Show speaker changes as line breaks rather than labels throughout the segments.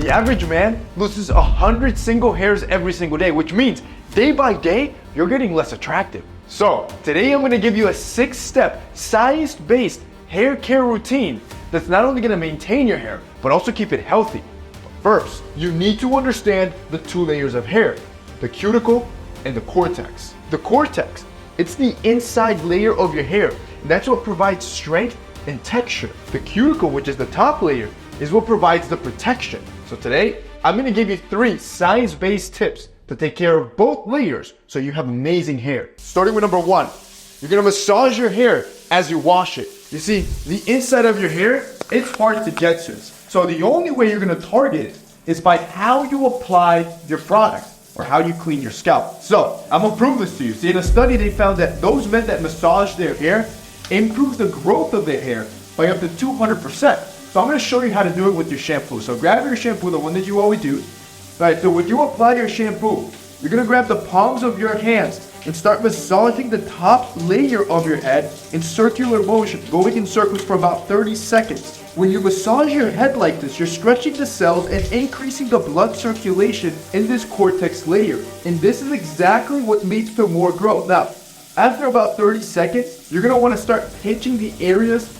The average man loses 100 single hairs every single day, which means day by day, you're getting less attractive. So today I'm gonna give you a 6-step, science-based hair care routine that's not only gonna maintain your hair, but also keep it healthy. But first, you need to understand the 2 layers of hair, the cuticle and the cortex. The cortex, it's the inside layer of your hair, and that's what provides strength and texture. The cuticle, which is the top layer, is what provides the protection. So today, I'm gonna give you 3 science-based tips to take care of both layers so you have amazing hair. Starting with number 1, you're gonna massage your hair as you wash it. You see, the inside of your hair, it's hard to get to. So the only way you're gonna target it is by how you apply your product or how you clean your scalp. So I'm gonna prove this to you. See, in a study, they found that those men that massage their hair improve the growth of their hair by up to 200%. So I'm gonna show you how to do it with your shampoo. So grab your shampoo, the one that you always do. Right, so when you apply your shampoo, you're gonna grab the palms of your hands and start massaging the top layer of your head in circular motion, going in circles for about 30 seconds. When you massage your head like this, you're stretching the cells and increasing the blood circulation in this cortex layer. And this is exactly what leads to more growth. Now, after about 30 seconds, you're gonna wanna start pinching the areas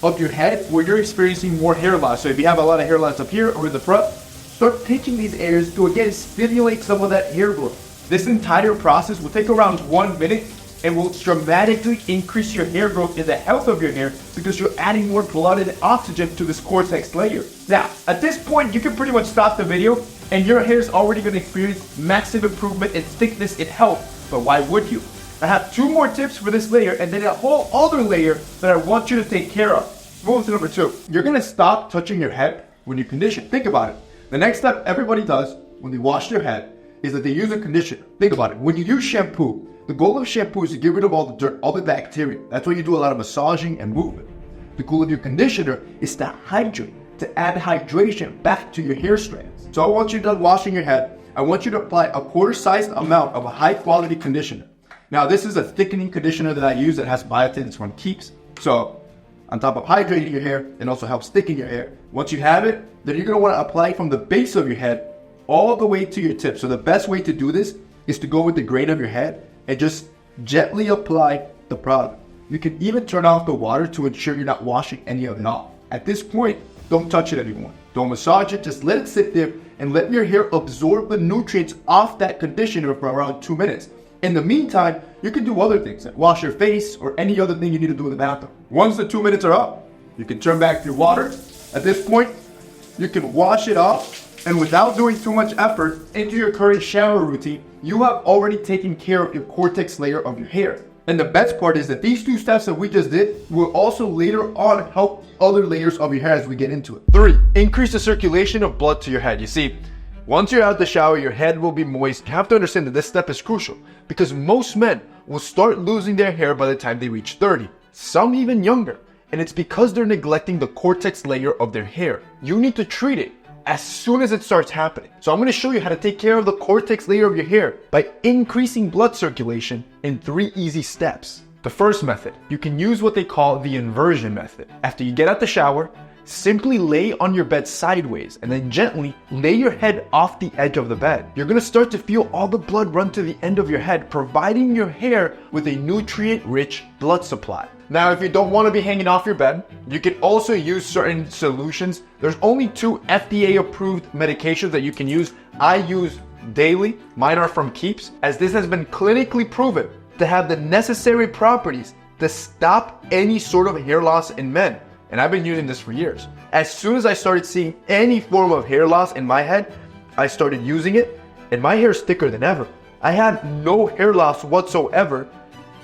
of your head where you're experiencing more hair loss. So if you have a lot of hair loss up here or in the front, start pinching these areas to again stimulate some of that hair growth. This entire process will take around 1 minute and will dramatically increase your hair growth and the health of your hair because you're adding more blood and oxygen to this cortex layer. Now, at this point, you can pretty much stop the video and your hair is already going to experience massive improvement in thickness and health. But why would you? I have 2 more tips for this layer and then a whole other layer that I want you to take care of. Move to number 2. You're going to stop touching your head when you condition. Think about it. The next step everybody does when they wash their head is that they use a conditioner. Think about it. When you use shampoo, the goal of shampoo is to get rid of all the dirt, all the bacteria. That's why you do a lot of massaging and movement. The goal of your conditioner is to hydrate, to add hydration back to your hair strands. So I want you done washing your head, I want you to apply a quarter-sized amount of a high-quality conditioner. Now, this is a thickening conditioner that I use that has biotin. It's from Keeps. So on top of hydrating your hair, it also helps thicken your hair. Once you have it, then you're going to want to apply it from the base of your head all the way to your tip. So the best way to do this is to go with the grain of your head and just gently apply the product. You can even turn off the water to ensure you're not washing any of it off. At this point, don't touch it anymore. Don't massage it, just let it sit there and let your hair absorb the nutrients off that conditioner for around 2 minutes. In the meantime, you can do other things like wash your face or any other thing you need to do in the bathroom. Once the 2 minutes are up, you can turn back your water. At this point, you can wash it off, and without doing too much effort into your current shower routine, you have already taken care of your cortex layer of your hair. And the best part is that these 2 steps that we just did will also later on help other layers of your hair as we get into it. 3, increase the circulation of blood to your head. You see, once you're out of the shower, your head will be moist. You have to understand that this step is crucial because most men will start losing their hair by the time they reach 30, some even younger. And it's because they're neglecting the cortex layer of their hair. You need to treat it as soon as it starts happening. So I'm going to show you how to take care of the cortex layer of your hair by increasing blood circulation in 3 easy steps. The first method, you can use what they call the inversion method. After you get out the shower, simply lay on your bed sideways and then gently lay your head off the edge of the bed. You're going to start to feel all the blood run to the end of your head, providing your hair with a nutrient-rich blood supply. Now, if you don't want to be hanging off your bed, you can also use certain solutions. There's only 2 FDA-approved medications that you can use. I use daily. Mine are from Keeps, as this has been clinically proven to have the necessary properties to stop any sort of hair loss in men. And I've been using this for years. As soon as I started seeing any form of hair loss in my head, I started using it, and my hair is thicker than ever. I had no hair loss whatsoever.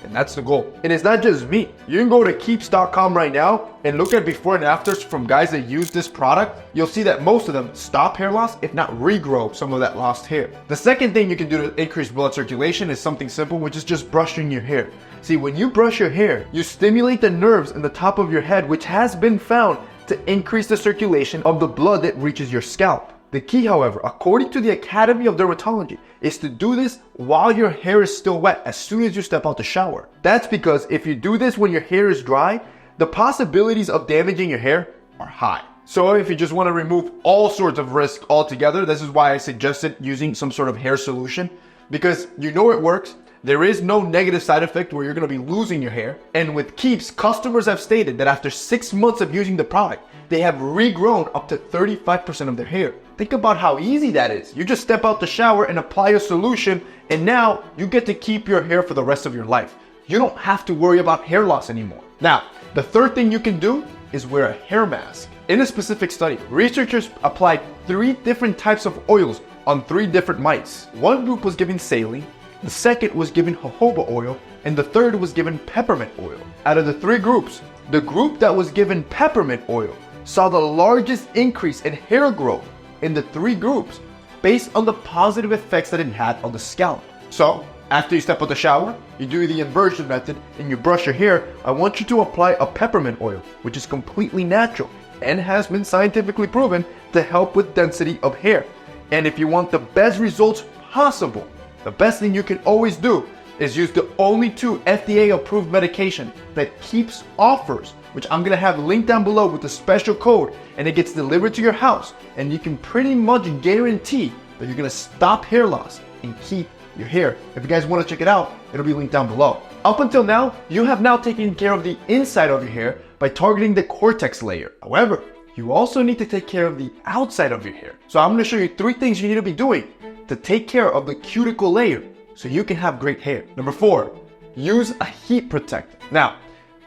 And that's the goal. And it's not just me. You can go to keeps.com right now and look at before and afters from guys that use this product. You'll see that most of them stop hair loss, if not regrow some of that lost hair. The second thing you can do to increase blood circulation is something simple, which is just brushing your hair. See, when you brush your hair, you stimulate the nerves in the top of your head, which has been found to increase the circulation of the blood that reaches your scalp. The key, however, according to the Academy of Dermatology, is to do this while your hair is still wet as soon as you step out the shower. That's because if you do this when your hair is dry, the possibilities of damaging your hair are high. So if you just want to remove all sorts of risk altogether, this is why I suggested using some sort of hair solution, because you know it works. There is no negative side effect where you're going to be losing your hair. And with Keeps, customers have stated that after 6 months of using the product, they have regrown up to 35% of their hair. Think about how easy that is. You just step out the shower and apply a solution, and now you get to keep your hair for the rest of your life. You don't have to worry about hair loss anymore. Now, the third thing you can do is wear a hair mask. In a specific study, researchers applied 3 different types of oils on 3 different mice. One group was given saline, the second was given jojoba oil, and the third was given peppermint oil. Out of the 3 groups, the group that was given peppermint oil saw the largest increase in hair growth in the 3 groups based on the positive effects that it had on the scalp. So, after you step out the shower, you do the inversion method and you brush your hair, I want you to apply a peppermint oil, which is completely natural and has been scientifically proven to help with density of hair. And if you want the best results possible, the best thing you can always do is use the only 2 FDA approved medication that Keeps offers, which I'm gonna have linked down below with a special code, and it gets delivered to your house, and you can pretty much guarantee that you're gonna stop hair loss and keep your hair. If you guys want to check it out, it'll be linked down below. Up until now, you have now taken care of the inside of your hair by targeting the cortex layer. However, you also need to take care of the outside of your hair. So I'm going to show you 3 things you need to be doing to take care of the cuticle layer so you can have great hair. Number 4, use a heat protector. Now,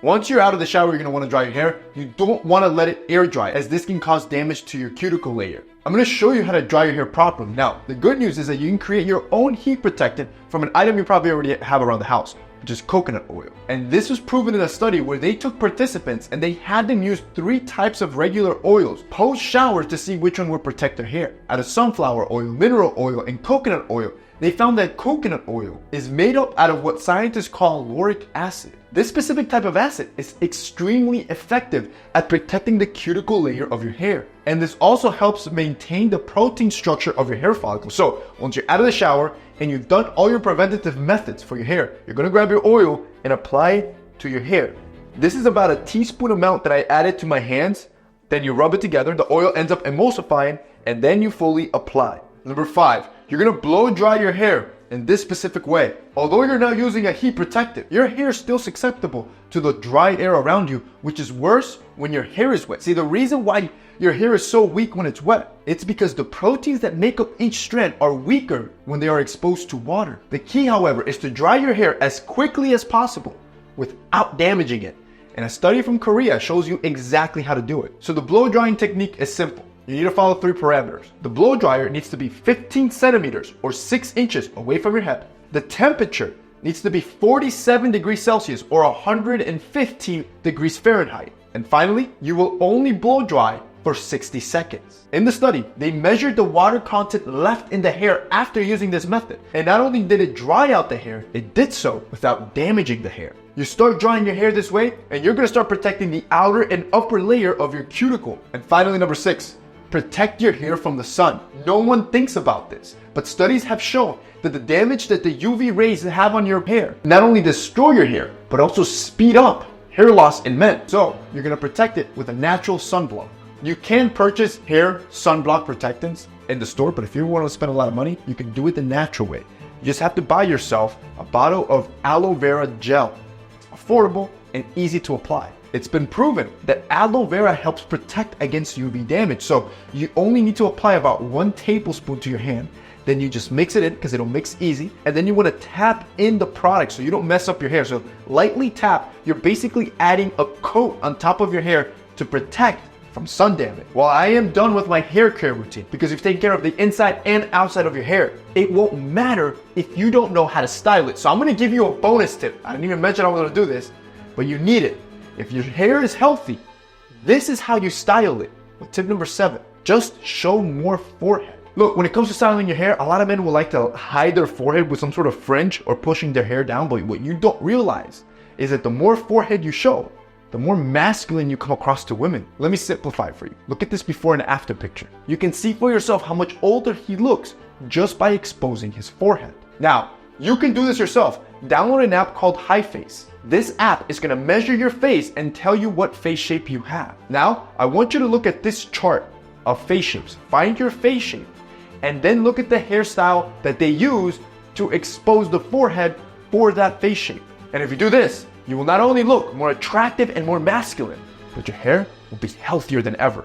once you're out of the shower, you're going to want to dry your hair. You don't want to let it air dry, as this can cause damage to your cuticle layer. I'm going to show you how to dry your hair properly. Now, the good news is that you can create your own heat protectant from an item you probably already have around the house, which is coconut oil. And this was proven in a study where they took participants and they had them use 3 types of regular oils post shower to see which one would protect their hair. Out of sunflower oil, mineral oil, and coconut oil, they found that coconut oil is made up out of what scientists call lauric acid. This specific type of acid is extremely effective at protecting the cuticle layer of your hair. And this also helps maintain the protein structure of your hair follicle. So once you're out of the shower and you've done all your preventative methods for your hair, you're gonna grab your oil and apply it to your hair. This is about a teaspoon amount that I added to my hands. Then you rub it together, the oil ends up emulsifying, and then you fully apply. Number 5, you're gonna blow dry your hair in this specific way. Although you're not using a heat protectant, your hair is still susceptible to the dry air around you, which is worse when your hair is wet. See, the reason why your hair is so weak when it's wet, it's because the proteins that make up each strand are weaker when they are exposed to water. The key, however, is to dry your hair as quickly as possible without damaging it. And a study from Korea shows you exactly how to do it. So the blow drying technique is simple. You need to follow 3 parameters. The blow dryer needs to be 15 centimeters or 6 inches away from your head. The temperature needs to be 47 degrees Celsius or 115 degrees Fahrenheit. And finally, you will only blow dry for 60 seconds. In the study, they measured the water content left in the hair after using this method. And not only did it dry out the hair, it did so without damaging the hair. You start drying your hair this way, and you're gonna start protecting the outer and upper layer of your cuticle. And finally, number 6, protect your hair from the sun. No one thinks about this, but studies have shown that the damage that the UV rays have on your hair not only destroy your hair, but also speed up hair loss in men. So you're gonna protect it with a natural sunblock. You can purchase hair sunblock protectants in the store, but if you want to spend a lot of money, you can do it the natural way. You just have to buy yourself a bottle of aloe vera gel. It's affordable and easy to apply. It's been proven that aloe vera helps protect against UV damage. So you only need to apply about 1 tablespoon to your hand. Then you just mix it in because it'll mix easy. And then you want to tap in the product so you don't mess up your hair. So lightly tap. You're basically adding a coat on top of your hair to protect from sun damage. Well, I am done with my hair care routine because you've taken care of the inside and outside of your hair. It won't matter if you don't know how to style it. So I'm going to give you a bonus tip. I didn't even mention I was going to do this, but you need it. If your hair is healthy, this is how you style it. Well, tip number 7, just show more forehead. Look, when it comes to styling your hair, a lot of men will like to hide their forehead with some sort of fringe or pushing their hair down, but what you don't realize is that the more forehead you show, the more masculine you come across to women. Let me simplify it for you. Look at this before and after picture. You can see for yourself how much older he looks just by exposing his forehead. Now, You can do this yourself. Download an app called HiFace. This app is gonna measure your face and tell you what face shape you have. Now, I want you to look at this chart of face shapes. Find your face shape, and then look at the hairstyle that they use to expose the forehead for that face shape. And if you do this, you will not only look more attractive and more masculine, but your hair will be healthier than ever.